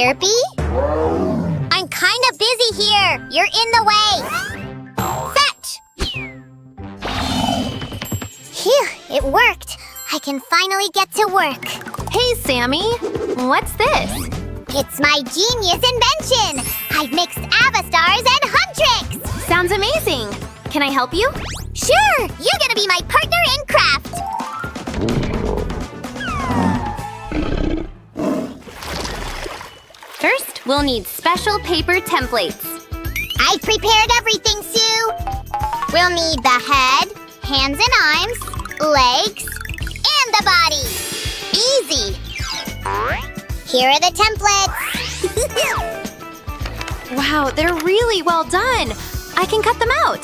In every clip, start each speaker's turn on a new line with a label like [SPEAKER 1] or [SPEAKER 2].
[SPEAKER 1] chirpy? I'm kinda busy here. You're in the way. Fetch! Phew, it worked. I can finally get to work.
[SPEAKER 2] Hey, Sammy. What's this?
[SPEAKER 1] It's my genius invention. I've mixed Avastars and Huntrix.
[SPEAKER 2] Sounds amazing. Can I help you?
[SPEAKER 1] Sure, you're gonna be my partner in craft.
[SPEAKER 2] First, we'll need special paper templates.
[SPEAKER 1] I prepared everything, Sue. We'll need the head, hands and arms, legs, and the body. Easy. Here are the templates.
[SPEAKER 2] Wow, they're really well done. I can cut them out.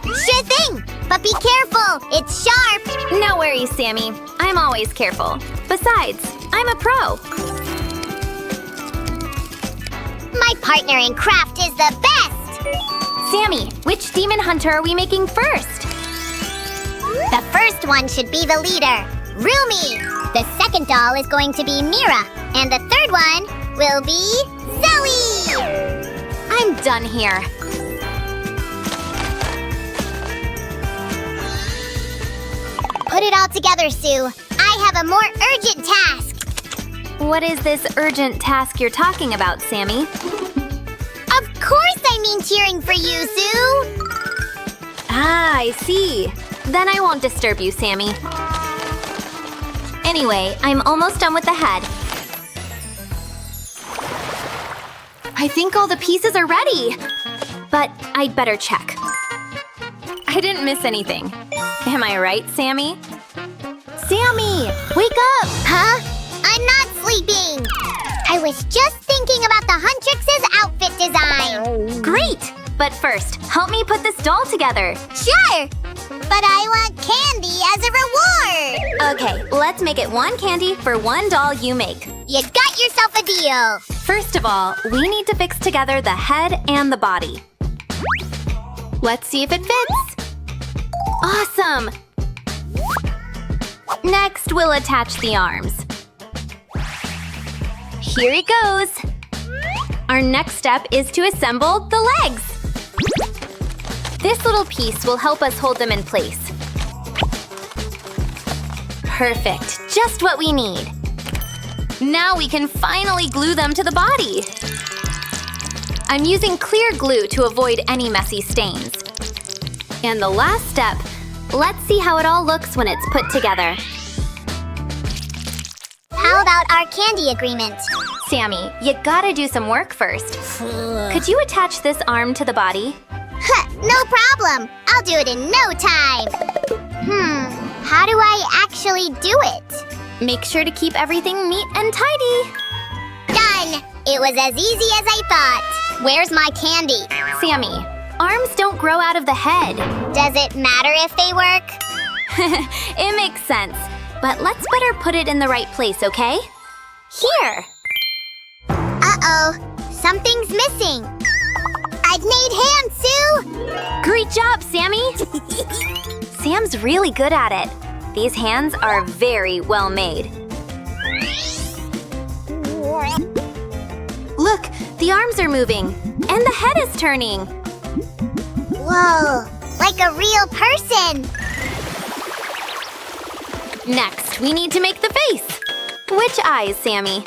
[SPEAKER 1] Sure thing, but be careful. It's sharp.
[SPEAKER 2] No worries, Sammy. I'm always careful. Besides, I'm a pro.
[SPEAKER 1] My partner in craft is the best.
[SPEAKER 2] Sammy, which demon hunter are we making first?
[SPEAKER 1] The first one should be the leader, Rumi. The second doll is going to be Mira. And the third one will be Zoey.
[SPEAKER 2] I'm done here.
[SPEAKER 1] Put it all together, Sue. I have a more urgent task.
[SPEAKER 2] What is this urgent task you're talking about, Sammy?
[SPEAKER 1] Of course I mean cheering for you, Sue.
[SPEAKER 2] Ah, I see. Then I won't disturb you, Sammy. Anyway, I'm almost done with the head. I think all the pieces are ready. But I'd better check. I didn't miss anything. Am I right, Sammy? Sammy, wake up!
[SPEAKER 1] Huh? I'm not sleeping. I was just thinking about the Huntrix's outfit design.
[SPEAKER 2] Great! But first, help me put this doll together.
[SPEAKER 1] Sure. But I want candy as a reward.
[SPEAKER 2] Okay, let's make it one candy for one doll you make.
[SPEAKER 1] You got yourself a deal.
[SPEAKER 2] First of all, we need to fix together the head and the body. Let's see if it fits. Awesome! Next, we'll attach the arms. Here it goes! Our next step is to assemble the legs. This little piece will help us hold them in place. Perfect, just what we need. Now we can finally glue them to the body. I'm using clear glue to avoid any messy stains. And the last step, let's see how it all looks when it's put together.
[SPEAKER 1] How about our candy agreement?
[SPEAKER 2] Sammy, you gotta do some work first. Could you attach this arm to the body?
[SPEAKER 1] Huh, no problem. I'll do it in no time. How do I actually do it?
[SPEAKER 2] Make sure to keep everything neat and tidy.
[SPEAKER 1] Done! It was as easy as I thought. Where's my candy?
[SPEAKER 2] Sammy, arms don't grow out of the head.
[SPEAKER 1] Does it matter if they work?
[SPEAKER 2] It makes sense. But let's better put it in the right place, okay? Here!
[SPEAKER 1] Uh-oh. Something's missing. I've made hands, Sue!
[SPEAKER 2] Great job, Sammy! Sam's really good at it. These hands are very well made. Look, the arms are moving, and the head is turning.
[SPEAKER 1] Whoa, like a real person.
[SPEAKER 2] Next, we need to make the face. Which eyes, Sammy?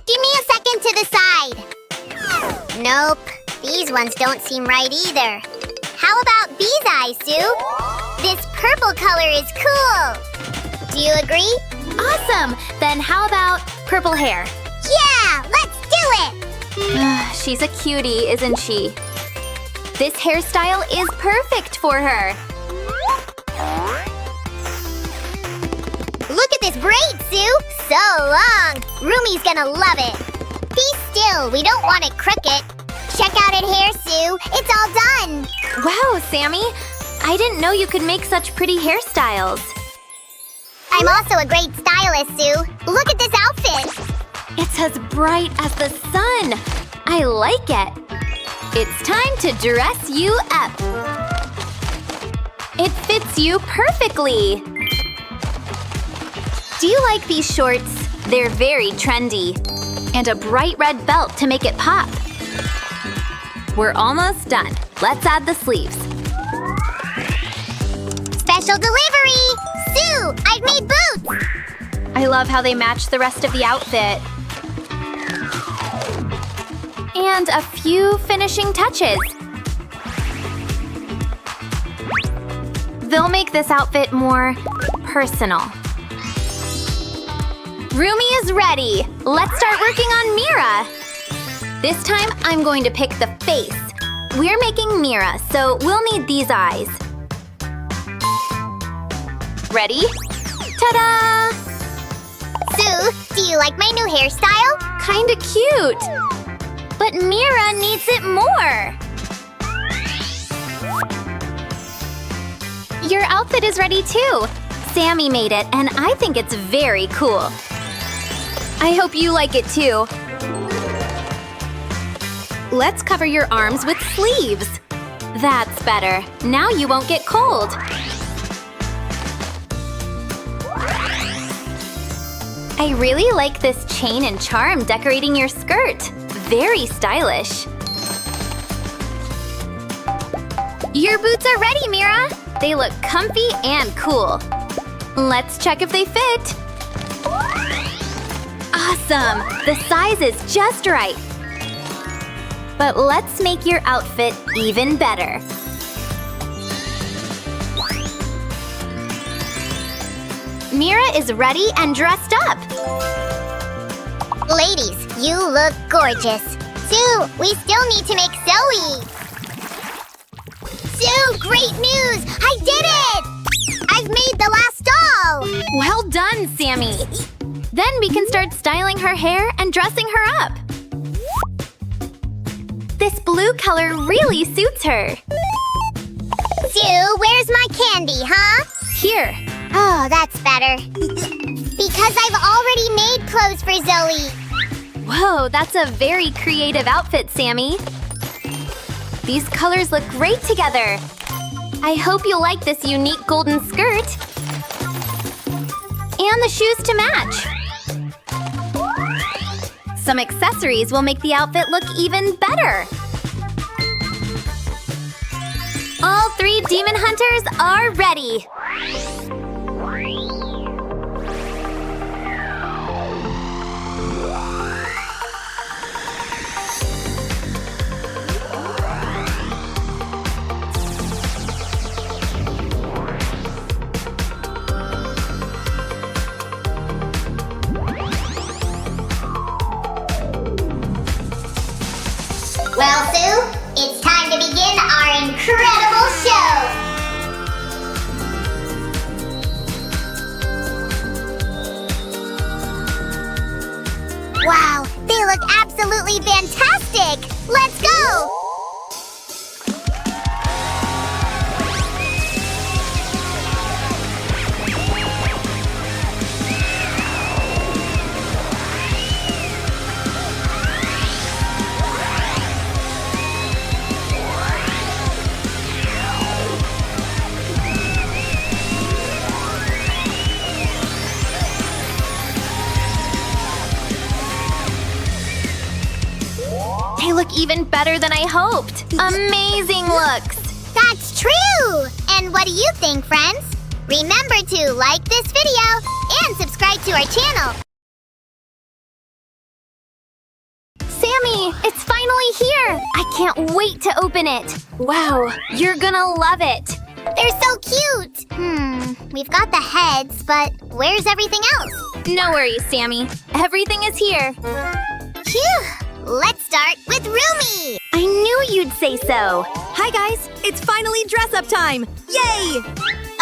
[SPEAKER 1] Give me a second to decide. Nope, these ones don't seem right either. How about these eyes, Sue? This purple color is cool. Do you agree?
[SPEAKER 2] Awesome! Then how about purple hair?
[SPEAKER 1] Yeah, let's do it!
[SPEAKER 2] She's a cutie, isn't she? This hairstyle is perfect for her.
[SPEAKER 1] Look at this braid, Sue! So long! Rumi's gonna love it. Be still, we don't want it crooked. Check out it here, Sue. It's all done.
[SPEAKER 2] Wow, Sammy! I didn't know you could make such pretty hairstyles.
[SPEAKER 1] I'm also a great stylist, Sue. Look at this outfit.
[SPEAKER 2] It's as bright as the sun. I like it. It's time to dress you up. It fits you perfectly. Do you like these shorts? They're very trendy. And a bright red belt to make it pop. We're almost done. Let's add the sleeves.
[SPEAKER 1] Special delivery! Sue, I've made boots!
[SPEAKER 2] I love how they match the rest of the outfit. And a few finishing touches. They'll make this outfit more personal. Rumi is ready. Let's start working on Mira. This time, I'm going to pick the face. We're making Mira, so we'll need these eyes. Ready? Ta-da!
[SPEAKER 1] Sue, do you like my new hairstyle?
[SPEAKER 2] Kinda cute. But Mira needs it more. Your outfit is ready too. Sammy made it, and I think it's very cool. I hope you like it too. Let's cover your arms with sleeves. That's better. Now you won't get cold. I really like this chain and charm decorating your skirt. Very stylish. Your boots are ready, Mira. They look comfy and cool. Let's check if they fit. Awesome! The size is just right. But let's make your outfit even better. Mira is ready and dressed up.
[SPEAKER 1] Ladies, you look gorgeous. Sue, we still need to make Zoey. Sue, great news! I did it! I've made the last doll!
[SPEAKER 2] Well done, Sammy. Then we can start styling her hair and dressing her up. This blue color really suits her.
[SPEAKER 1] Sue, where's my candy, huh?
[SPEAKER 2] Here.
[SPEAKER 1] Oh, that's better. Because I've already made clothes for Zoey.
[SPEAKER 2] Whoa, that's a very creative outfit, Sammy. These colors look great together. I hope you like this unique golden skirt. And the shoes to match. Some accessories will make the outfit look even better. All 3 demon hunters are ready.
[SPEAKER 1] Well, Sue, it's time to begin our incredible show! Wow, they look absolutely fantastic! Let's go!
[SPEAKER 2] They look even better than I hoped. Amazing looks.
[SPEAKER 1] That's true! And what do you think, friends? Remember to like this video and subscribe to our channel.
[SPEAKER 2] Sammy, it's finally here. I can't wait to open it. Wow, you're gonna love it.
[SPEAKER 1] They're so cute! We've got the heads, but where's everything else?
[SPEAKER 2] No worries, Sammy. Everything is here.
[SPEAKER 1] Phew! Let's start with Rumi!
[SPEAKER 2] I knew you'd say so.
[SPEAKER 3] Hi guys, it's finally dress-up time! Yay!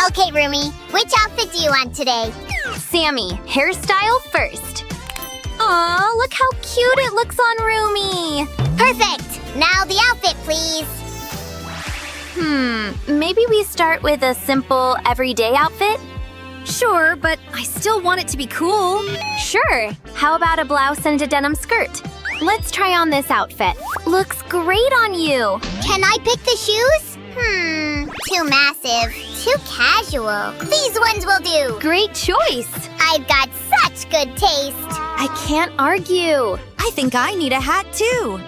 [SPEAKER 1] Okay, Rumi, which outfit do you want today?
[SPEAKER 2] Sammy, hairstyle first. Aw, look how cute it looks on Rumi.
[SPEAKER 1] Perfect! Now the outfit, please!
[SPEAKER 2] Maybe we start with a simple, everyday outfit?
[SPEAKER 3] Sure, but I still want it to be cool.
[SPEAKER 2] Sure. How about a blouse and a denim skirt? Let's try on this outfit. Looks great on you.
[SPEAKER 1] Can I pick the shoes? Too massive, too casual. These ones will do.
[SPEAKER 2] Great choice.
[SPEAKER 1] I've got such good taste.
[SPEAKER 2] I can't argue.
[SPEAKER 3] I think I need a hat too.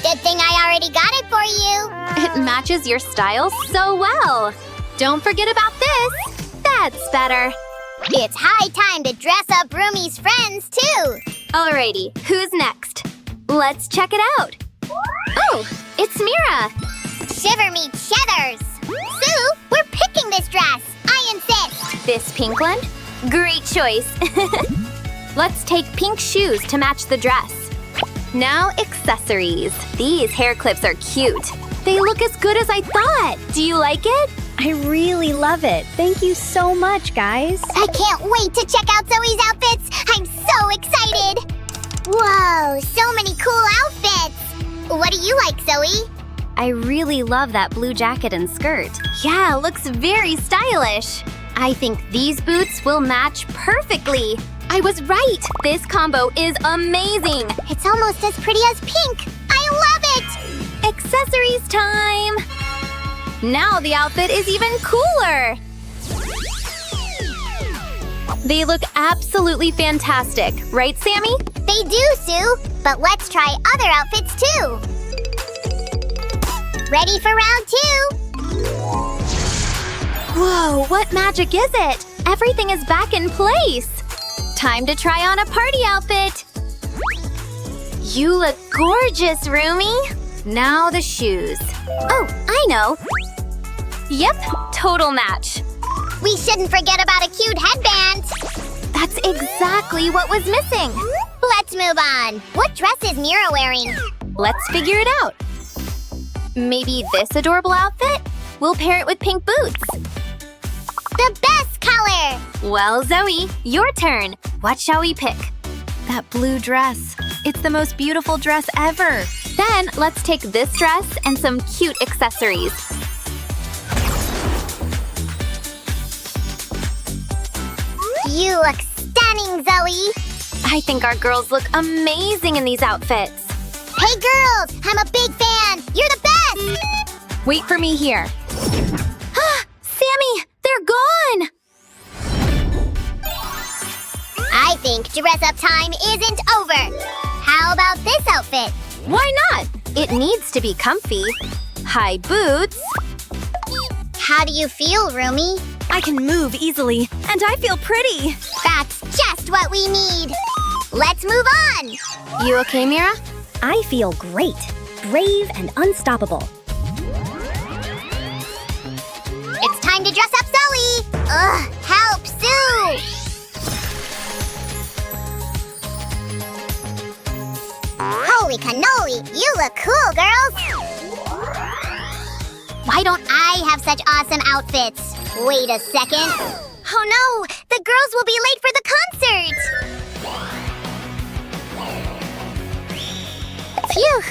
[SPEAKER 1] Good thing I already got it for you.
[SPEAKER 2] It matches your style so well. Don't forget about this. That's better.
[SPEAKER 1] It's high time to dress up Rumi's friends, too.
[SPEAKER 2] Alrighty, who's next? Let's check it out. Oh, it's Mira.
[SPEAKER 1] Shiver me cheddars. Sue, we're picking this dress. I insist.
[SPEAKER 2] This pink one? Great choice. Let's take pink shoes to match the dress. Now accessories. These hair clips are cute. They look as good as I thought. Do you like it?
[SPEAKER 4] I really love it. Thank you so much, guys.
[SPEAKER 1] I can't wait to check out Zoe's outfits. I'm so excited. Whoa, so many cool outfits. What do you like, Zoe?
[SPEAKER 2] I really love that blue jacket and skirt. Yeah, looks very stylish. I think these boots will match perfectly. I was right. This combo is amazing.
[SPEAKER 1] It's almost as pretty as pink. I love it.
[SPEAKER 2] Accessories time. Now the outfit is even cooler. They look absolutely fantastic, right, Sammy?
[SPEAKER 1] They do, Sue. But let's try other outfits, too. Ready for round 2?
[SPEAKER 2] Whoa, what magic is it? Everything is back in place. Time to try on a party outfit. You look gorgeous, Rumi. Now the shoes. Oh, I know. Yep, total match.
[SPEAKER 1] We shouldn't forget about a cute headband.
[SPEAKER 2] That's exactly what was missing.
[SPEAKER 1] Let's move on. What dress is Mira wearing?
[SPEAKER 2] Let's figure it out. Maybe this adorable outfit? We'll pair it with pink boots.
[SPEAKER 1] The best color!
[SPEAKER 2] Well, Zoe, your turn. What shall we pick?
[SPEAKER 3] That blue dress. It's the most beautiful dress ever.
[SPEAKER 2] Then let's take this dress and some cute accessories.
[SPEAKER 1] You look stunning, Zoe.
[SPEAKER 2] I think our girls look amazing in these outfits.
[SPEAKER 1] Hey, girls! I'm a big fan! You're the best!
[SPEAKER 3] Wait for me here.
[SPEAKER 2] Sammy, they're gone!
[SPEAKER 1] I think dress-up time isn't over. How about this outfit?
[SPEAKER 2] Why not? It needs to be comfy. High boots.
[SPEAKER 1] How do you feel, Rumi?
[SPEAKER 3] I can move easily, and I feel pretty.
[SPEAKER 1] That's just what we need. Let's move on.
[SPEAKER 2] You okay, Mira?
[SPEAKER 4] I feel great, brave and unstoppable.
[SPEAKER 1] It's time to dress up Zoe. Ugh, help, Sue. Holy cannoli, you look cool, girls. Why don't I have such awesome outfits? Wait a second. Oh no, the girls will be late for the concert. Phew,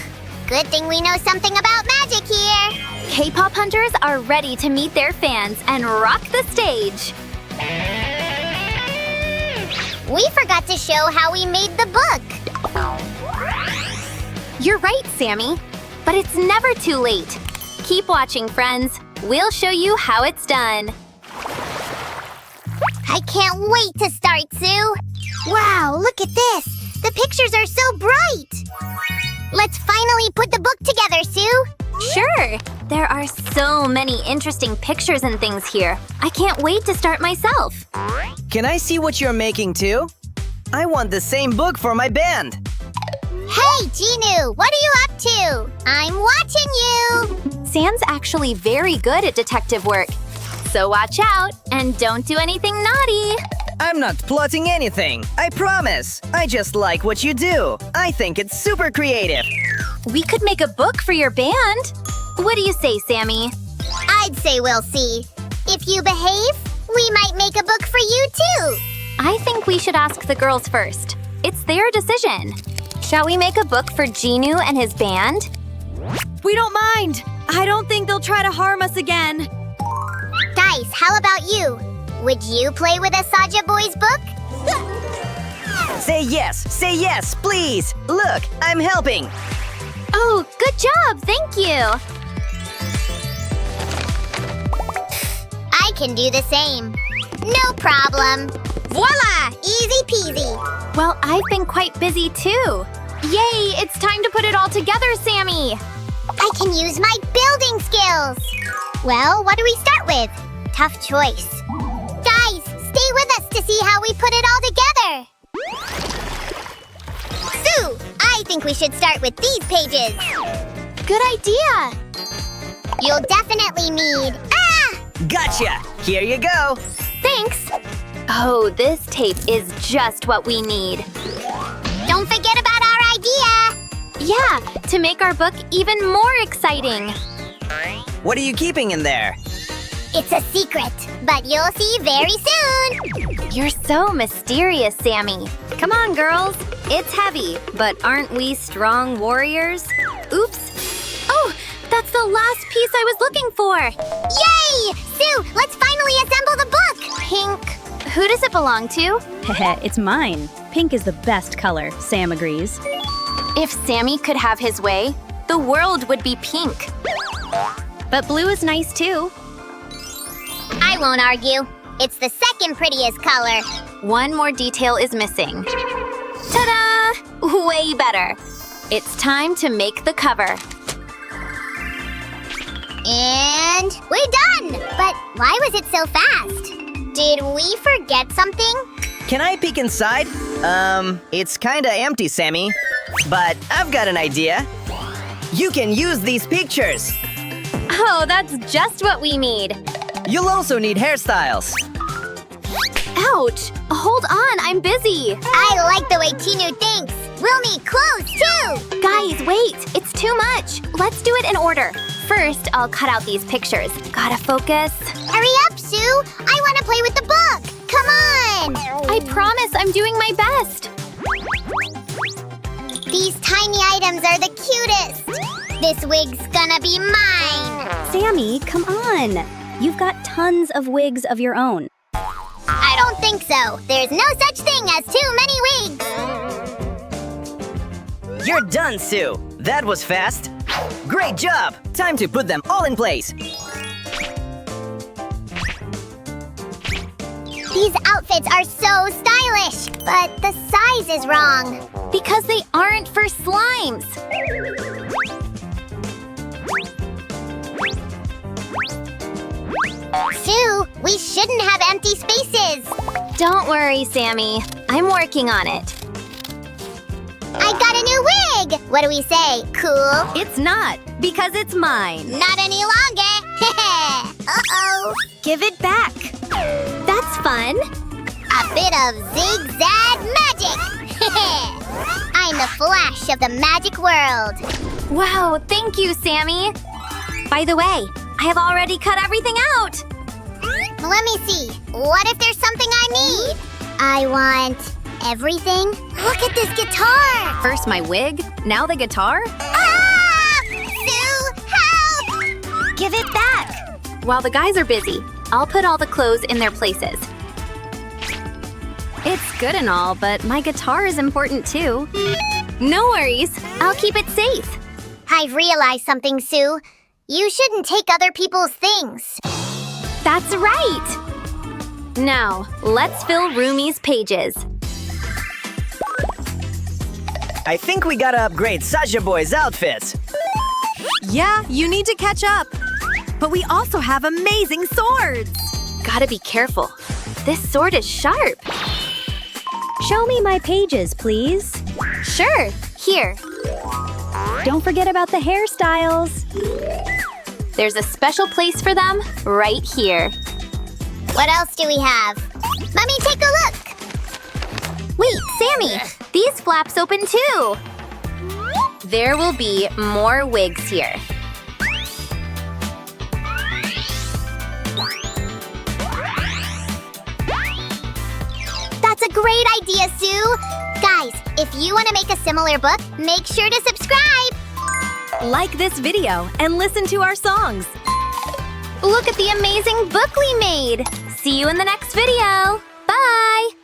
[SPEAKER 1] good thing we know something about magic here.
[SPEAKER 2] K-pop hunters are ready to meet their fans and rock the stage.
[SPEAKER 1] We forgot to show how we made the book.
[SPEAKER 2] You're right, Sammy. But it's never too late. Keep watching, friends. We'll show you how it's done.
[SPEAKER 1] I can't wait to start, Sue. Wow, look at this. The pictures are so bright. Let's finally put the book together, Sue.
[SPEAKER 2] Sure. There are so many interesting pictures and things here. I can't wait to start myself.
[SPEAKER 5] Can I see what you're making too? I want the same book for my band.
[SPEAKER 1] Hey, Ginu, what are you up to? I'm watching you.
[SPEAKER 2] Sam's actually very good at detective work. So watch out and don't do anything naughty.
[SPEAKER 5] I'm not plotting anything, I promise. I just like what you do. I think it's super creative.
[SPEAKER 2] We could make a book for your band. What do you say, Sammy?
[SPEAKER 1] I'd say we'll see. If you behave, we might make a book for you too.
[SPEAKER 2] I think we should ask the girls first. It's their decision. Shall we make a book for Ginu and his band?
[SPEAKER 3] We don't mind. I don't think they'll try to harm us again.
[SPEAKER 1] Dice, how about you? Would you play with a Saja Boys book?
[SPEAKER 5] Say yes, please. Look, I'm helping.
[SPEAKER 2] Oh, good job, thank you.
[SPEAKER 1] I can do the same. No problem. Voila! Easy peasy.
[SPEAKER 2] Well, I've been quite busy too. Yay, it's time to put it all together, Sammy.
[SPEAKER 1] I can use my building skills. Well, what do we start with? Tough choice. Guys, stay with us to see how we put it all together. Sue, I think we should start with these pages.
[SPEAKER 2] Good idea.
[SPEAKER 1] You'll definitely need...
[SPEAKER 5] Gotcha! Here you go!
[SPEAKER 2] Thanks. Oh, this tape is just what we need.
[SPEAKER 1] Don't forget about our idea.
[SPEAKER 2] Yeah, to make our book even more exciting.
[SPEAKER 5] What are you keeping in there?
[SPEAKER 1] It's a secret, but you'll see very soon.
[SPEAKER 2] You're so mysterious, Sammy.
[SPEAKER 3] Come on, girls. It's heavy, but aren't we strong warriors? Oops.
[SPEAKER 2] Oh, that's the last piece I was looking for.
[SPEAKER 1] Yay! Sue, let's finally assemble the book.
[SPEAKER 2] Pink. Who does it belong to?
[SPEAKER 4] It's mine. Pink is the best color, Sam agrees.
[SPEAKER 2] If Sammy could have his way, the world would be pink.
[SPEAKER 3] But blue is nice too.
[SPEAKER 1] I won't argue. It's the second prettiest color.
[SPEAKER 2] One more detail is missing. Ta-da! Way better. It's time to make the cover.
[SPEAKER 1] And we're done! But why was it so fast? Did we forget something?
[SPEAKER 5] Can I peek inside? It's kinda empty, Sammy. But I've got an idea. You can use these pictures.
[SPEAKER 2] Oh, that's just what we need.
[SPEAKER 5] You'll also need hairstyles.
[SPEAKER 2] Ouch! Hold on, I'm busy.
[SPEAKER 1] I like the way Tinu thinks. We'll need clothes, too!
[SPEAKER 2] Guys, wait! It's too much. Let's do it in order. First, I'll cut out these pictures. Gotta focus.
[SPEAKER 1] Hurry up, Sue! I want to play with the book! Come on!
[SPEAKER 2] I promise I'm doing my best.
[SPEAKER 1] These tiny items are the cutest! This wig's gonna be mine!
[SPEAKER 4] Sammy, come on. You've got tons of wigs of your own.
[SPEAKER 1] I don't think so. There's no such thing as too many wigs!
[SPEAKER 5] You're done, Sue. That was fast. Great job! Time to put them all in place.
[SPEAKER 1] These outfits are so stylish, but the size is wrong.
[SPEAKER 2] Because they aren't for slimes.
[SPEAKER 1] Sue, we shouldn't have empty spaces.
[SPEAKER 2] Don't worry, Sammy. I'm working on it.
[SPEAKER 1] I got a new wig! What do we say? Cool?
[SPEAKER 3] It's not, because it's mine.
[SPEAKER 1] Not any longer! Uh-oh!
[SPEAKER 3] Give it back.
[SPEAKER 2] That's fun.
[SPEAKER 1] A bit of zigzag magic! I'm the Flash of the magic world.
[SPEAKER 2] Wow, thank you, Sammy. By the way, I have already cut everything out.
[SPEAKER 1] Let me see. What if there's something I need? I want everything. Look at this guitar!
[SPEAKER 3] First my wig, now the guitar.
[SPEAKER 1] Ah! Sue, help!
[SPEAKER 3] Give it back.
[SPEAKER 2] While the guys are busy, I'll put all the clothes in their places.
[SPEAKER 3] It's good and all, but my guitar is important too.
[SPEAKER 2] No worries. I'll keep it safe.
[SPEAKER 1] I've realized something, Sue. You shouldn't take other people's things.
[SPEAKER 2] That's right. Now, let's fill Rumi's pages.
[SPEAKER 5] I think we gotta upgrade Sasha Boy's outfits.
[SPEAKER 3] Yeah, you need to catch up. But we also have amazing swords.
[SPEAKER 2] Gotta be careful. This sword is sharp.
[SPEAKER 4] Show me my pages, please.
[SPEAKER 2] Sure, here.
[SPEAKER 4] Don't forget about the hairstyles.
[SPEAKER 2] There's a special place for them right here.
[SPEAKER 1] What else do we have? Let me take a look.
[SPEAKER 2] Wait, Sammy, these flaps open too. There will be more wigs here.
[SPEAKER 1] That's a great idea, Sue. Guys, if you want to make a similar book, make sure to subscribe.
[SPEAKER 3] Like this video and listen to our songs.
[SPEAKER 2] Look at the amazing book we made. See you in the next video. Bye!